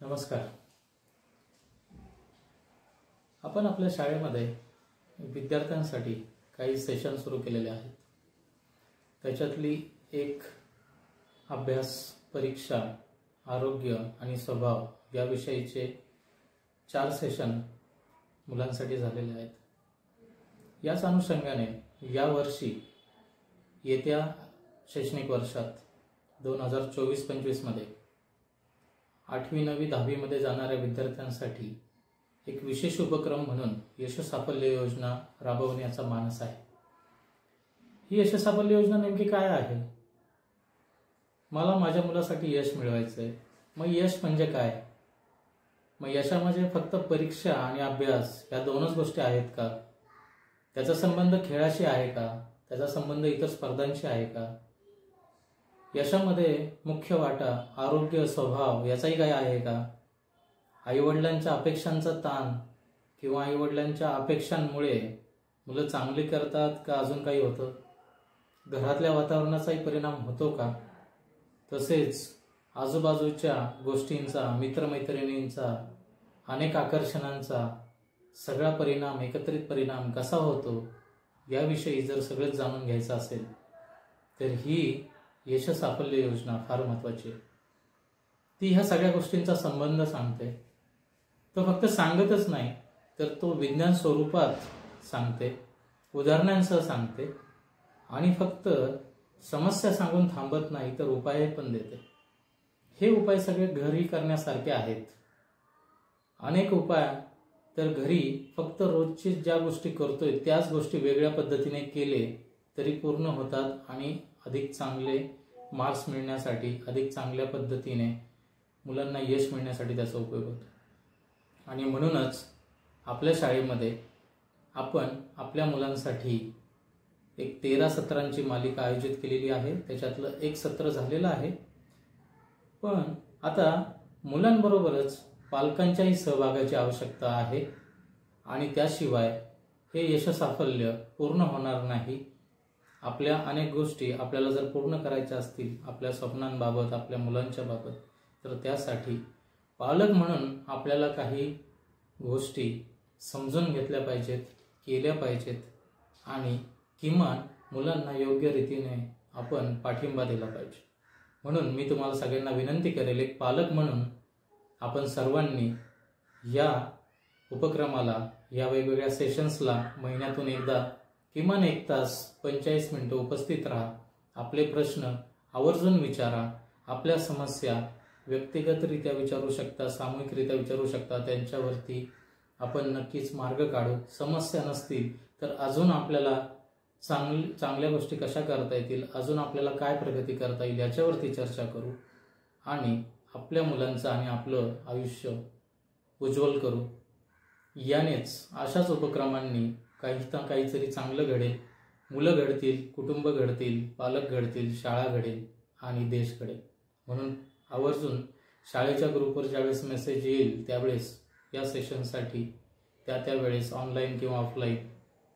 नमस्कार. आपण आपल्या शाळेमध्ये विद्यार्थ्यांसाठी काही सेशन सुरू केलेले आहेत. त्याच्यातली एक अभ्यास, परीक्षा, आरोग्य आणि स्वभाव याविषयीचे 4 सेशन मुलांसाठी झालेले आहेत. याच अनुषंगाने यावर्षी येत्या शैक्षणिक वर्षात 2024-25 मध्ये 8वी 9वी 10वी मध्ये जाणाऱ्या विद्यार्थ्यांसाठी एक विशेष उपक्रम म्हणून यश साफल्य योजना राबवण्याचा मानस आहे. ही यश साफल्य योजना नेमकी काय आहे? मला माझ्या मुलासाठी यश मिळवायचं आहे. मग यश म्हणजे काय? मग यशामध्ये फक्त परीक्षा आणि अभ्यास या दोनच गोष्टी आहेत का? त्याचा संबंध खेळाशी आहे का? त्याचा संबंध इतर स्पर्धांशी आहे का? यशामध्ये मुख्य वाटा आरोग्य, स्वभाव याचाही काय आहे का? आईवडिलांच्या अपेक्षांचा ताण किंवा आईवडिलांच्या अपेक्षांमुळे मुलं चांगली करतात का अजून काही होतं? घरातल्या वातावरणाचाही परिणाम होतो का? तसेच आजूबाजूच्या गोष्टींचा, मित्रमैत्रिणींचा, अनेक आकर्षणांचा सगळा परिणाम, एकत्रित परिणाम कसा होतो याविषयी जर सगळंच जाणून घ्यायचं असेल तर ही यश साफल्य योजना फार महत्त्वाची आहे. ती ह्या सगळ्या गोष्टींचा संबंध सांगते. तो फक्त सांगतच नाही तर तो विज्ञान स्वरूपात सांगते, उदाहरणांसह सांगते आणि फक्त समस्या सांगून थांबत नाही तर उपाय पण देते. हे उपाय सगळे घरी करण्यासारखे आहेत. अनेक उपाय तर घरी फक्त रोजची ज्या गोष्टी करतोय त्याच गोष्टी वेगळ्या पद्धतीने केले तरी पूर्ण होतात आणि अधिक चांगले मार्क्स मिळण्यासाठी, अधिक चांगल्या पद्धतीने मुलांना यश मिळण्यासाठी त्याचा उपयोग होतो. आणि म्हणूनच आपल्या शाळेमध्ये आपण आपल्या मुलांसाठी एक 13 सत्रांची मालिका आयोजित केलेली आहे. त्याच्यातलं एक सत्र झालेलं आहे. पण आता मुलांबरोबरच पालकांच्याही सहभागाची आवश्यकता आहे आणि त्याशिवाय हे यश साफल्य पूर्ण होणार नाही. आपल्या अनेक गोष्टी आपल्याला जर पूर्ण करायच्या असतील आपल्या स्वप्नांबाबत, आपल्या मुलांच्या बाबत, तर त्यासाठी पालक म्हणून आपल्याला काही गोष्टी समजून घेतल्या पाहिजेत, केल्या पाहिजेत आणि किमान मुलांना योग्य रीतीने आपण पाठिंबा दिला पाहिजे. म्हणून मी तुम्हाला सगळ्यांना विनंती करेल, एक पालक म्हणून आपण सर्वांनी या उपक्रमाला, या वेगवेगळ्या सेशन्सला महिन्यातून एकदा किमान 1 तास 45 मिनिटं उपस्थित राहा. आपले प्रश्न आवर्जून विचारा. आपल्या समस्या व्यक्तिगतरित्या विचारू शकता, सामूहिकरित्या विचारू शकता. त्यांच्यावरती आपण नक्कीच मार्ग काढू. समस्या नसतील तर अजून आपल्याला चांगल्या गोष्टी कशा करता येतील, अजून आपल्याला काय प्रगती करता येईल याच्यावरती चर्चा करू आणि आपल्या मुलांचं आणि आपलं आयुष्य उज्ज्वल करू. यानेच अशाच उपक्रमांनी काहीतरी चांगलं घडेल. मुलं घडतील, कुटुंब घडतील, पालक घडतील, शाळा घडेल आणि देश घडेल. म्हणून आवर्जून शाळेच्या ग्रुपवर ज्यावेळेस मेसेज येईल त्यावेळेस या सेशनसाठी त्यावेळेस ऑनलाईन किंवा ऑफलाईन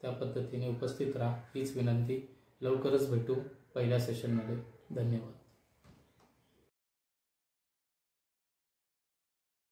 त्या पद्धतीने उपस्थित राहा हीच विनंती. लवकरच भेटू पहिल्या सेशनमध्ये. धन्यवाद.